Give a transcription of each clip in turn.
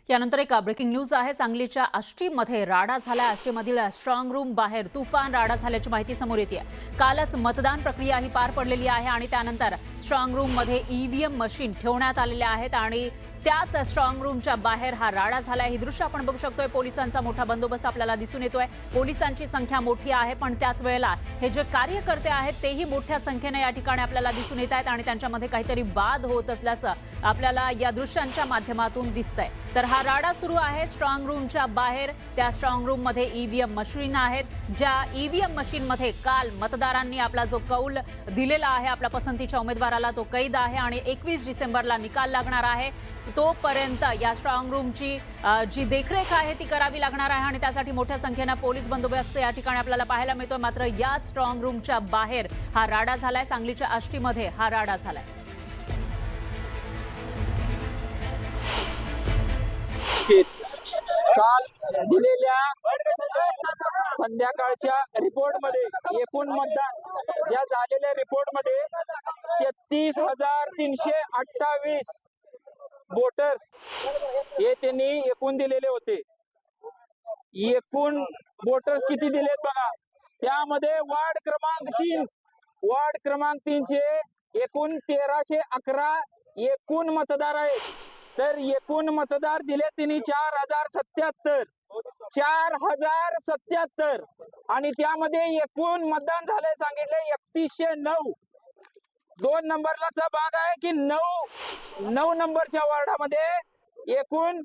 यानंतर एक breaking news आहे। सांगलीच्या आष्टीमध्ये राडा झाला। आष्टीमधील स्ट्रॉंग रूम बाहेर तुफान राडा झाल्याची माहिती समोर येते। कालच मतदान प्रक्रिया ही पार पडलेली आहे आणि त्यानंतर स्ट्रॉंग रूम मध्ये ईव्हीएम मशीन ठेवण्यात आलेले आहेत आणि त्याच स्ट्रॉंग रूमच्या बाहेर हा राडा झालाय। ही दृश्य आपण बघू शकतोय। पोलिसांचा मोठा बंदोबस्त आपल्याला दिसून येतोय। पोलिसांची संख्या मोठी आहे, पण त्याच वेळेला हे जे कार्यकर्ते आहेत तेही मोठ्या संख्येने या ठिकाणी आपल्याला दिसून येत आहेत आणि त्यांच्यामध्ये काहीतरी वाद होत असल्याचं आपल्याला या दृश्यांच्या माध्यमातून दिसतंय। तर हा राडा सुरू आहे स्ट्रॉंग रूमच्या बाहेर। त्या स्ट्रॉंग रूम मध्ये ईव्हीएम मशीन आहेत, ज्या ईव्हीएम मशीन मध्ये काल मतदारांनी आपला जो कौल दिलेला आहे, आपल्या पसंतीच्या उमेदवाराला तो कैद आहे आणि 21 डिसेंबरला निकाल लागणार आहे। तोपर्यंत या स्ट्रॉंग रूमची जी देखरेख आहे ती करावी लागणार आहे आणि त्यासाठी मोठ्या संख्येने पोलीस बंदोबस्त या ठिकाणी आपल्याला पाहायला मिळतोय। मात्र या स्ट्रॉंग रूमच्या बाहेर हा राडा झालाय। सांगलीच्या आष्टीमध्ये हा राडा झालाय। काल दिलेल्या संध्याकाळच्या रिपोर्टमध्ये एकूण मतदान ज्या झालेल्या रिपोर्टमध्ये 33,328 वोटर्स हे त्यांनी एकूण दिलेले होते। एकूण वोटर्स किती दिलेत बघा। त्यामध्ये वार्ड क्रमांक 3 चे एकूण 1311 एकूण मतदार आहेत। तर एकूण मतदार दिले त्यांनी 4077 आणि त्यामध्ये एकूण मतदान झाले सांगितले 3109। 2 नंबरचा भाग आहे की 9 नंबरच्या वार्डामध्ये एकूण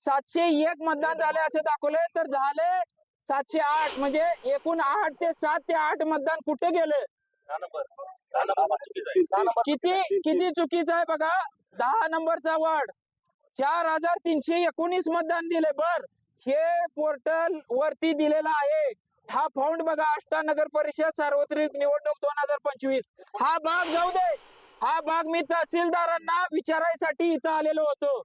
701 मतदान झाले असे दाखवले। तर झाले 708, म्हणजे एकूण 7 ते 8 मतदान कुठे गेले? किती चुकीचं आहे बघा। 10 नंबरचा वार्ड 4319 मतदान दिले। बर, हे पोर्टल वरती दिलेला आहे। हा फाउंड बघा, आष्टा नगर परिषद सार्वत्रिक निवडणूक 2025। हा भाग जाऊ दे। हा भाग मी तहसीलदारांना विचारायसाठी इथं आलेलो होतो।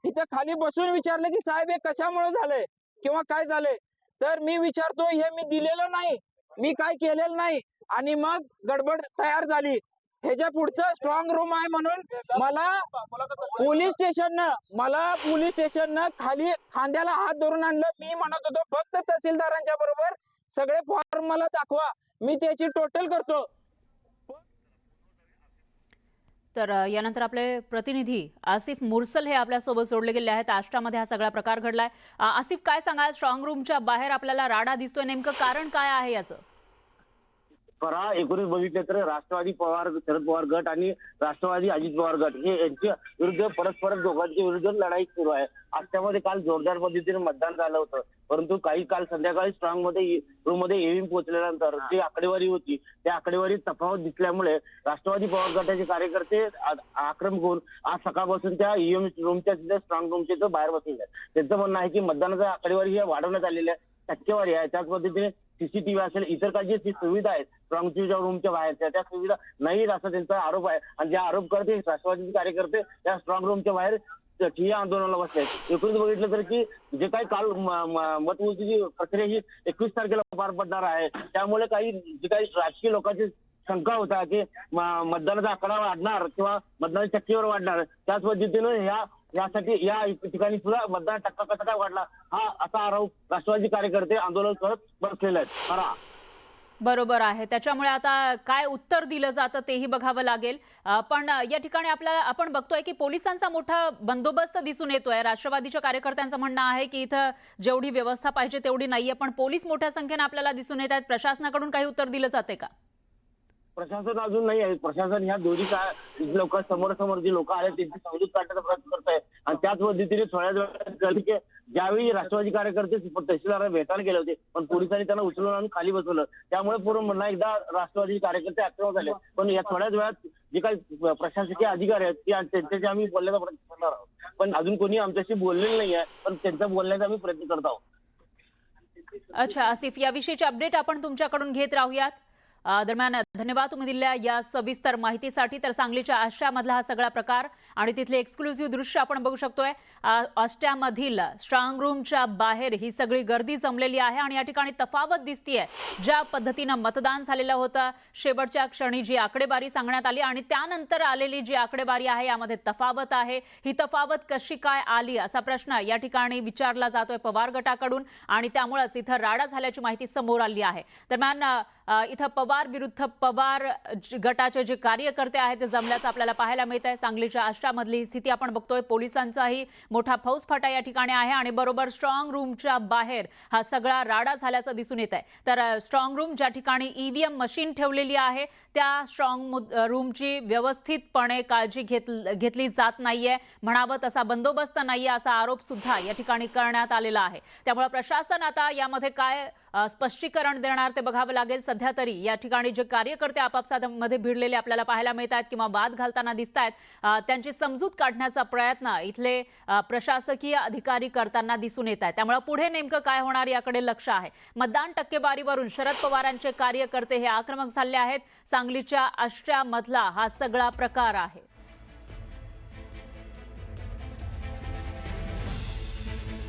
इथं खाली बसून विचारलं की साहेब हे कशामुळे झाले किंवा काय झाले, तर मी विचारतो हे मी दिलेलं नाही, मी काय केलेलं नाही, आणि मग गडबड तयार झाली। ह्याच्या पुढचं स्ट्रॉंग रूम आहे म्हणून मला पोलीस स्टेशननं खाली खांद्याला हात धरून आणलं। मी म्हणत होतो फक्त तहसीलदारांच्या बरोबर सगळे फॉर्म मला दाखवा, मी त्याची टोटल करतो। तर यानंतर आपले प्रतिनिधी आसिफ मुरसल हे आपल्या सोबत जोडले गेले आहेत। आष्टामध्ये हा सगळा प्रकार घडलाय। आसिफ, काय सांगाल? स्ट्रॉंग रूमच्या बाहेर आपल्याला राडा दिसतोय, नेमकं कारण काय आहे याचं? एकूणच बघितलं तर राष्ट्रवादी शरद पवार गट आणि राष्ट्रवादी अजित पवार गट हे यांच्या विरुद्ध परस्पर दोघांच्या विरुद्ध लढाई सुरू आहे। आष्ट्यामध्ये काल जोरदार पद्धतीने मतदान झालं होतं, परंतु काही काल संध्याकाळी स्ट्रॉंग रूम मध्ये ईव्हीएम पोहोचल्यानंतर जी आकडेवारी होती त्या आकडेवारी तफावत दिसल्यामुळे राष्ट्रवादी पवार गटाचे कार्यकर्ते आक्रमक होऊन आज सकाळपासून त्या ईव्हीएम रूमच्या स्ट्रॉंग रूमच्या बाहेर बसलेले आहेत। त्यांचं म्हणणं आहे की मतदानाच्या आकडेवारी ही वाढवण्यात आलेल्या टक्केवारी आहे, त्याच पद्धतीने सीसीटीव्ही असेल, इतर काही जी सुविधा आहेत स्ट्रॉंगच्या रूमच्या बाहेर त्या सुविधा नाहीत असा त्यांचा आरोप आहे। आणि ज्या आरोप करते राष्ट्रवादीचे कार्यकर्ते त्या स्ट्रॉंग रूमच्या बाहेर ठिय्या आंदोलनाला बसले आहेत। एकूणच बघितलं तर की जे काही काल मतमोजणीची प्रक्रिया ही 21 तारखेला पार पडणार आहे, त्यामुळे काही जे काही राजकीय लोकांची शंका होता की मतदानाचा आकडा वाढणार किंवा मतदानाची टक्केवारी वाढणार, त्याच पद्धतीने यासाठी या ठिकाणी सुद्धा मतदान टक्का कसा काय वाढला हा असा आरोप राष्ट्रवादी कार्यकर्ते आंदोलन करत बसलेले आहेत। बरोबर आहे। त्याच्यामुळे आता काय उत्तर दिलं जातं तेही बघावं लागेल। पण या ठिकाणी आपण बघतोय की पोलिसांचा मोठा बंदोबस्त दिसून येतोय। राष्ट्रवादीच्या कार्यकर्त्यांचं म्हणणं आहे की इथं जेवढी व्यवस्था पाहिजे तेवढी नाहीये, पण पोलीस मोठ्या संख्येने आपल्याला दिसून येत आहेत। प्रशासनाकडून काही उत्तर दिलं जाते का? प्रशासन अजून नाही आहे। प्रशासन ह्या दोन्ही लोक समोर जी लोक आहेत त्यांची समजूत काढण्याचा प्रयत्न करत आहे आणि त्याच पद्धतीने थोड्याच वेळात कळले की ज्यावेळी राष्ट्रवादी कार्यकर्ते तहसीलदारांना भेटायला गेले होते पण पोलिसांनी त्यांना उचलून आणून खाली बसवलं, त्यामुळे पुन्हा एकदा राष्ट्रवादी कार्यकर्ते आक्रमक झाले। पण या थोड्याच वेळात जे काही प्रशासकीय अधिकारी आहेत त्यांच्याशी आम्ही बोलण्याचा प्रयत्न करणार आहोत, पण अजून कोणी आमच्याशी बोललेलं नाही आहे, पण त्यांचा बोलण्याचा आम्ही प्रयत्न करत आहोत। अच्छा आसिफ, याविषयीची अपडेट आपण तुमच्याकडून घेत राहूयात। दरम्यान धन्यवाद तुम्ही दिलेल्या या सविस्तर माहितीसाठी। तर सांगलीच्या आष्ट्यामधला हा सगळा प्रकार आणि तिथले एक्सक्लुझिव्ह दृश्य आपण बघू शकतोय। आष्ट्यामधील स्ट्रॉंग रूमच्या बाहेर ही सगळी गर्दी जमलेली आहे आणि या ठिकाणी तफावत दिसतीये। ज्या पद्धतीने मतदान झालेलं होतं, शेवटच्या क्षणी जी आकडेवारी सांगण्यात आली आणि त्यानंतर आलेली जी आकडेवारी आहे यामध्ये तफावत आहे। ही तफावत कशी काय आली असा प्रश्न या ठिकाणी विचारला जातोय पवार गटाकडून आणि त्यामुळेच इथं राडा झाल्याची माहिती समोर आली आहे। दरम्यान इथं पवार विरुद्ध पवार गटाचे जे कार्यकर्ते आहेत ते जमल्याचं आपल्याला पाहायला मिळत आहे। सांगलीच्या आष्ट्यामधली स्थिती आपण बघतोय। पोलिसांचाही मोठा फौजफाटा या ठिकाणी आहे आणि बरोबर स्ट्रॉंग रूमच्या बाहेर हा सगळा राडा झाल्याचं दिसून येत आहे। तर स्ट्रॉंग रूम ज्या ठिकाणी ईव्हीएम मशीन ठेवलेली आहे त्या स्ट्रॉंग रूमची व्यवस्थितपणे काळजी घेतली जात नाहीये, म्हणावं तसा बंदोबस्त नाहीये असा आरोप सुद्धा या ठिकाणी करण्यात आलेला आहे। त्यामुळे प्रशासन आता यामध्ये काय स्पष्टीकरण देणार ते बघावं लागेल। सध्या तरी या ठिकाणी जे कार्यकर्ते आपापसात मध्ये भिडलेले आपल्याला पाहायला मिळत आहेत किंवा वाद घालताना दिसत आहेत, त्यांची समजूत काढण्याचा प्रयत्न इथले प्रशासकीय अधिकारी करताना दिसून येत आहेत। त्यामुळे पुढे नेमकं काय होणार याकडे लक्ष आहे। मतदान टक्केवारीवरून शरद पवारांचे कार्यकर्ते हे आक्रमक झाले आहेत। सांगलीच्या आष्ट्यामधला हा सगळा प्रकार आहे।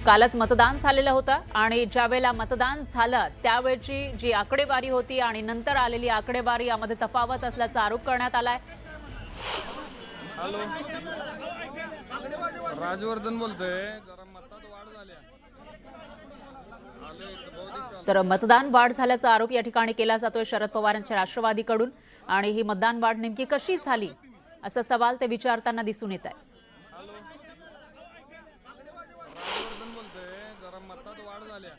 कालच मतदान झालेलं होतं आणि ज्यावेळेला मतदान झालं त्यावेळची जी आकडेवारी होती आणि नंतर आलेली आकडेवारी यामध्ये तफावत असल्याचा आरोप करण्यात आलाय। हॅलो, राजवर्धन बोलतोय। जरा मतात वाढ झाली तर मतदान वाढ झाल्याचा आरोप या ठिकाणी केला जातोय शरद पवारांच्या राष्ट्रवादीकडून आणि ही मतदान वाढ नेमकी कशी झाली असा सवाल ते विचारताना दिसून येत आहे। मतात वाढ झाल्या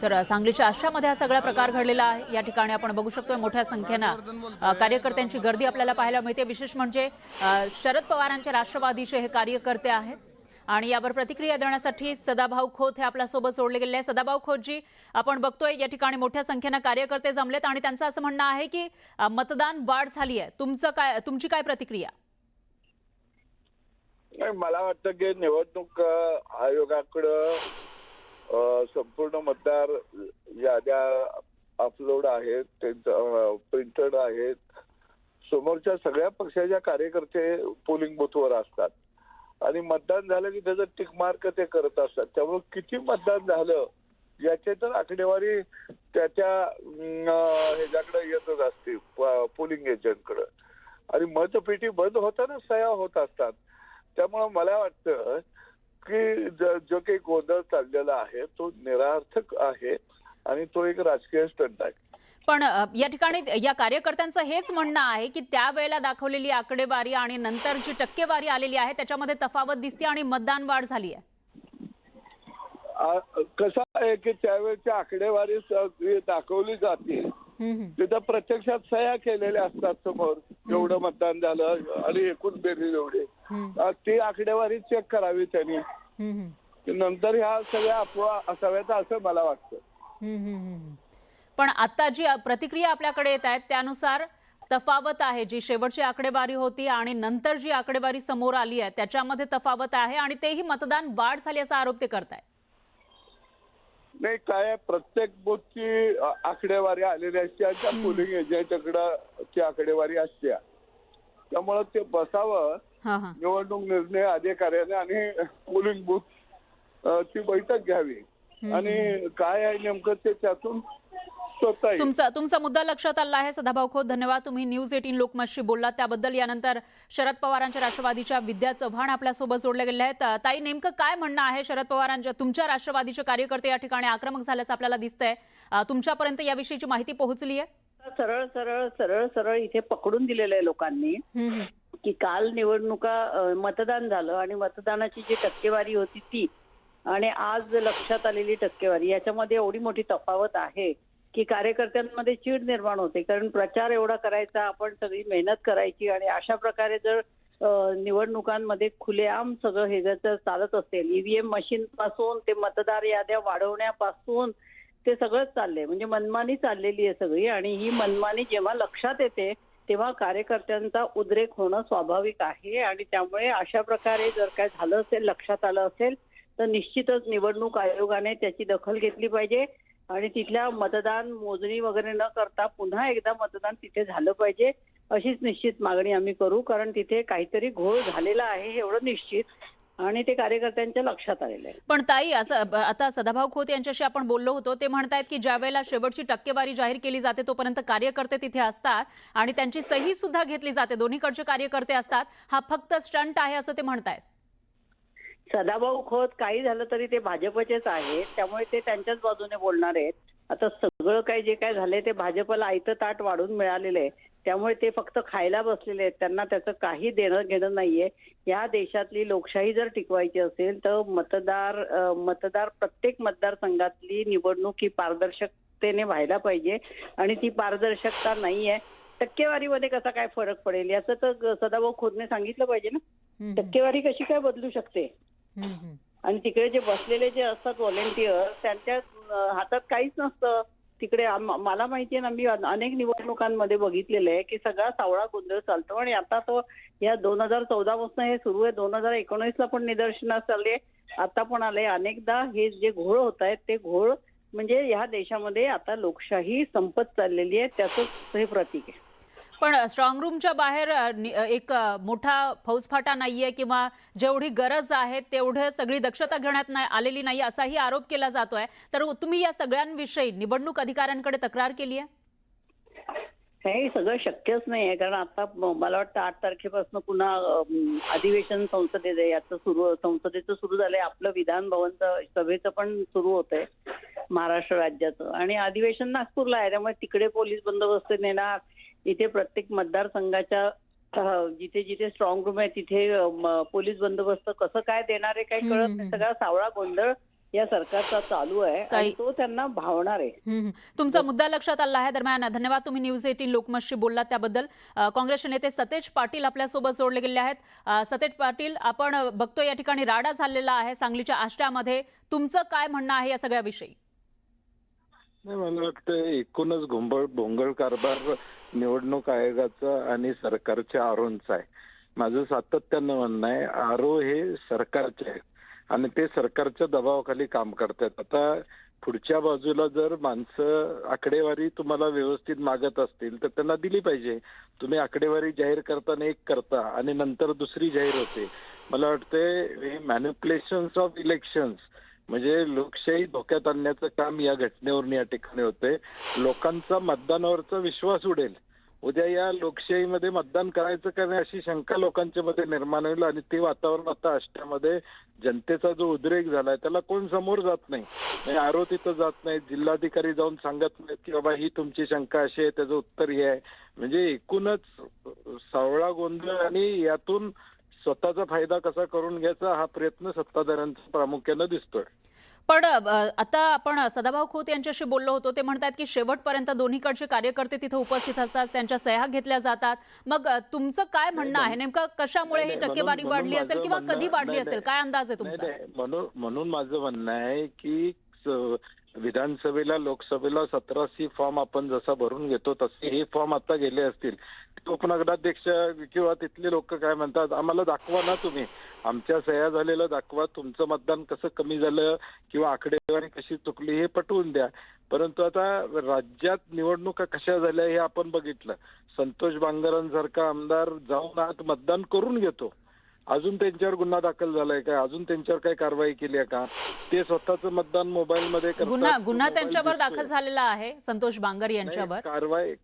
तर सांगलीच्या आष्ट्यामध्ये हा सगळा प्रकार घडलेला आहे। या ठिकाणी आपण बघू शकतोय मोठ्या संख्येनं कार्यकर्त्यांची गर्दी आपल्याला पाहायला मिळते। विशेष म्हणजे शरद पवारांच्या राष्ट्रवादीचे हे कार्यकर्ते आहेत आणि यावर प्रतिक्रिया देण्यासाठी सदाभाऊ खोत हे आपल्यासोबत जोडले गेले आहेत। सदाभाऊ खोतजी, आपण बघतोय या ठिकाणी मोठ्या संख्येनं कार्यकर्ते जमलेत आणि त्यांचं असं म्हणणं आहे की मतदान वाढ झाली आहे। तुमची काय प्रतिक्रिया? मला वाटतं की निवडणूक आयोगाकडं संपूर्ण मतदार याद्या अपलोड आहेत, त्यांचं प्रिंटेड आहेत। समोरच्या सगळ्या पक्षाच्या कार्यकर्ते पोलिंग बूथवर असतात आणि मतदान झालं की त्याचं टिक मार्क ते करत असतात। त्यामुळे किती मतदान झालं याचे तर आकडेवारी त्याच्या ह्याच्याकडे येतच असते, पोलिंग एजंटकडे। आणि मतपेटी बंद होताना सह्या होत असतात। त्यामुळे मला वाटतं की जो काही गोंधळ चाललेला आहे तो निरर्थक आहे आणि तो एक राजकीय स्टंट आहे। पण या ठिकाणी या कार्यकर्त्यांचं हेच म्हणणं आहे की त्यावेळेला दाखवलेली आकडेवारी आणि नंतर जी टक्केवारी आलेली आहे त्याच्यामध्ये तफावत दिसते आणि मतदान वाढ झाली आहे। कसं आहे की त्यावेळेची आकडेवारी दाखवली जाते, तिथं प्रत्यक्षात सह्या केलेल्या असतात समोर, एवढं मतदान झालं आणि एकूण बेरीज एवढे, ती आकडेवारी चेक करावी त्यांनी, नंतर ह्या सगळ्या अफवा असाव्यात असं मला वाटतं। पण आता जी प्रतिक्रिया आपल्याकडे येत आहेत त्यानुसार तफावत आहे, जी शेवटची आकडेवारी होती आणि नंतर जी आकडेवारी समोर आली आहे त्याच्यामध्ये तफावत आहे आणि तेही मतदान वाढ झाली असा आरोप ते करतायत। नाही, काय प्रत्येक बूथची आकडेवारी आलेली असते, त्या पोलिंग एजंटकडे ती आकडेवारी असते। त्यामुळे ते बसावं निवडणूक निर्णय अधिकाऱ्याने आणि पोलिंग बूथ ची बैठक घ्यावी आणि काय आहे नेमकं ते त्यातून तुमचा मुद्दा लक्षात आला आहे सदाभाऊ खोत, धन्यवाद। तुम्ही न्यूज 18 लोकमतशी बोललात त्याबद्दल। यानंतर शरद पवारांच्या राष्ट्रवादीच्या विद्या चव्हाण आपल्यासोबत जोडले गेले आहेत। ताई, नेमकं काय म्हणणं आहे शरद पवारांच्या? तुमच्या राष्ट्रवादीचे कार्यकर्ते या ठिकाणी आक्रमक झाल्याचं आपल्याला दिसतंय, तुमच्यापर्यंत याविषयीची माहिती पोहोचली आहे? सरळ सरळ सरळ सरळ इथे पकडून दिलेलं आहे लोकांनी की काल निवडणुका मतदान झालं आणि मतदानाची जी टक्केवारी होती ती आणि आज लक्षात आलेली टक्केवारी याच्यामध्ये एवढी मोठी तफावत आहे की कार्यकर्त्यांमध्ये चीड निर्माण होते। कारण प्रचार एवढा करायचा, आपण सगळी मेहनत करायची आणि अशा प्रकारे जर निवडणुकांमध्ये खुलेआम सगळं हे जर चालत असेल, ईव्हीएम मशीन पासून ते मतदार याद्या वाढवण्यापासून ते सगळंच चाललंय, म्हणजे मनमानी चाललेली आहे सगळी। आणि ही मनमानी जेव्हा लक्षात येते तेव्हा कार्यकर्त्यांचा उद्रेक होणं स्वाभाविक आहे आणि त्यामुळे अशा प्रकारे जर काय झालं असेल, लक्षात आलं असेल, तर निश्चितच निवडणूक आयोगाने त्याची दखल घेतली पाहिजे आणि तिथल्या मतदान मोजणी वगैरे न करता पुन्हा एकदा मतदान तिथे झालं पाहिजे, अशीच निश्चित मागणी आम्ही करू. कारण तिथे काहीतरी घोळ झालेला आहे हे एवढं निश्चित आणि ते कार्यकर्त्यांच्या लक्षात आलेलं आहे. पण ताई, असं आता सदाभाऊ खोत यांच्याशी आपण बोललो होतो, ते म्हणतायत की ज्या वेळेला शेवटची टक्केवारी जाहीर केली जाते तोपर्यंत कार्यकर्ते तिथे असतात आणि त्यांची सही सुद्धा घेतली जाते, दोन्हीकडचे कार्यकर्ते असतात, हा फक्त स्टंट आहे असं ते म्हणतायत. सदाभाऊ खोत काही झालं तरी ते भाजपचेच आहेत, त्यामुळे ते त्यांच्याच बाजूने बोलणार आहेत. आता सगळं काही जे काय झालंय ते भाजपला आयतं ताट वाढून मिळालेलं आहे, त्यामुळे ते फक्त खायला बसलेले आहेत. त्यांना त्याचं काही देणं घेणं नाहीये. या देशातली लोकशाही जर टिकवायची असेल तर मतदार प्रत्येक मतदारसंघातली निवडणूक ही पारदर्शकतेने व्हायला पाहिजे आणि ती पारदर्शकता नाहीये. टक्केवारीमध्ये कसा काय फरक पडेल याचं तर सदाभाऊ खोतने सांगितलं पाहिजे ना. टक्केवारी कशी काय बदलू शकते? आणि तिकडे जे बसलेले जे असतात व्हॉलेंटियर, त्यांच्या हातात काहीच नसतं. तिकडे मला माहितीये ना, मी अनेक निवडणुकांमध्ये बघितलेलं आहे की सगळा सावळा गोंधळ चालतो आणि आता तो या 2014 पासून हे सुरू आहे. 2019ला पण निदर्शनास आले, आता पण आले. अनेकदा हे जे घोळ होत आहेत ते घोळ म्हणजे ह्या देशामध्ये आता लोकशाही संपत चाललेली आहे, त्याचंच हे प्रतीक आहे. पण स्ट्रॉंग रूमच्या बाहेर एक मोठा फौजफाटा नाहीये किंवा जेवढी गरज आहे तेवढे सगळी दक्षता घेण्यात आलेली नाही असाही आरोप केला जातोय. तर तुम्ही या सगळ्यांविषयी निवडणूक अधिकाऱ्यांकडे तक्रार केली आहे? हे सगळं शक्यच नाही आहे, कारण आता मला वाटतं 8 तारखेपासून पुन्हा अधिवेशन संसदेचं सुरू झालंय. आपलं विधान भवनचं सभेचं पण सुरू होतंय महाराष्ट्र राज्याचं आणि अधिवेशन नागपूरला आहे, त्यामुळे तिकडे पोलीस बंदोबस्त नेणार. इथे प्रत्येक मतदारसंघाच्या जिथे जिथे स्ट्रॉंग रूम आहे तिथे पोलीस बंदोबस्त कसं काय देणार आहे काही कळत नाही. सगळा सावळा गोंधळ या सरकारचा चालू आहे आणि तो त्यांना भावणार आहे. तुमचा मुद्दा लक्षात आला आहे. दरम्यान धन्यवाद, तुम्ही न्यूज 18 लोकमतशी बोललात त्याबद्दल. काँग्रेसचे नेते सतेज पाटील आपल्यासोबत जोडले गेले आहेत. सतेज पाटील, आपण बघतो या ठिकाणी राडा झालेला आहे सांगलीच्या आष्ट्यामध्ये, तुमचं काय म्हणणं आहे या सगळ्याविषयी? नाही, मला वाटतं एकूणच भोंगळ कारभार निवडणूक आयोगाचा आणि सरकारच्या आरोंचा आहे. माझं सातत्यानं म्हणणं आहे, आरो हे सरकारचे आहेत आणि ते सरकारच्या दबावाखाली काम करतात. आता पुढच्या बाजूला जर माणसं आकडेवारी तुम्हाला व्यवस्थित मागत असतील तर त्यांना दिली पाहिजे. तुम्ही आकडेवारी जाहीर करताना एक करता आणि नंतर दुसरी जाहीर होते. मला वाटतंय मॅनिप्युलेशन्स ऑफ इलेक्शन्स म्हणजे लोकशाही धोक्यात आणण्याचं काम या घटनेवरून या ठिकाणी होते. लोकांचा मतदानावरचा विश्वास उडेल. उद्या या लोकशाहीमध्ये मतदान करायचं का नाही अशी शंका लोकांच्या मध्ये निर्माण होईल आणि ते वातावरण आता आष्ट्यामध्ये जनतेचा जो उद्रेक झालाय त्याला कोण समोर जात नाही. आरो तिथं जात नाही, जिल्हाधिकारी जाऊन सांगत नाहीत की बाबा ही तुमची शंका अशी आहे, त्याचं उत्तर हे आहे. म्हणजे एकूणच सावळा गोंधळ आणि यातून स्वतःचा फायदा कसा करून घ्यायचा हा प्रयत्न सत्ताधाऱ्यांचा प्रामुख्यानं दिसतोय. पण आता आपण सदाभाऊ खोत यांच्याशी बोललो होतो, ते म्हणतात की शेवटपर्यंत दोन्हीकडचे कार्यकर्ते तिथे उपस्थित असतात, त्यांच्या सह्या घेतल्या जातात. मग तुमचं काय म्हणणं आहे, नेमकं कशामुळे ही टक्केवारी वाढली असेल किंवा कधी वाढली असेल, काय अंदाज आहे तुमचा? म्हणून माझं म्हणणं आहे की विधानसभेला लोकसभेला 17C फॉर्म आपण जसा भरून घेतो तसे हे फॉर्म आता गेले असतील. उपनगराध्यक्ष किंवा तिथले लोक काय म्हणतात, आम्हाला दाखवा ना, तुम्ही आमच्या सह्या झालेलं दाखवा, तुमचं मतदान कसं कमी झालं किंवा आकडेवारी कशी चुकली हे पटवून द्या. परंतु आता राज्यात निवडणुका कशा झाल्या हे आपण बघितलं. संतोष बांगरांसारखा आमदार जाऊन आत मतदान करून घेतो, अजून त्यांच्यावर गुन्हा दाखल झालाय का, अजून त्यांच्यावर काही कारवाई केली आहे का? ते स्वतःचं मतदान मोबाईल मध्ये गुन्हा त्यांच्यावर दाखल झालेला आहे, संतोष बांगर यांच्यावर.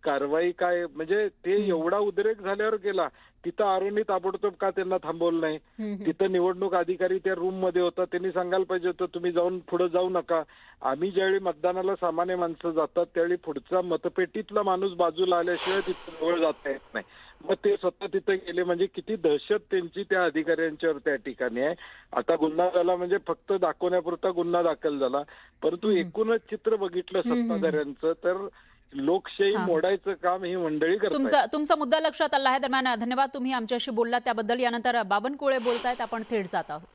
कारवाई काय म्हणजे ते एवढा उद्रेक झाल्यावर गेला तिथं आरोनी ताबडतोब का त्यांना थांबवलं नाही? तिथं निवडणूक अधिकारी त्या रूम मध्ये होता, त्यांनी सांगायला पाहिजे होतं तुम्ही जाऊन पुढे जाऊ नका. आम्ही ज्यावेळी मतदानाला सामान्य माणसं जातात त्यावेळी पुढचा मतपेटीतला माणूस बाजूला आल्याशिवाय तिथं जवळ जाता येत नाही. मग ते स्वतः तिथे गेले म्हणजे किती दहशत त्यांची त्या अधिकाऱ्यांच्यावर त्या ठिकाणी आहे. आता गुन्हा झाला म्हणजे फक्त दाखवण्यापुरता गुन्हा दाखल झाला, परंतु एकूणच चित्र बघितलं सत्ताधाऱ्यांचं तर लोकशाही मोडायचं काम ही मंडळी करतात. तुमचा मुद्दा लक्षात आला आहे. दरम्यान धन्यवाद, तुम्ही आमच्याशी बोललात त्याबद्दल. यानंतर बावनकुळे बोलतायत, आपण थेट जात आहोत.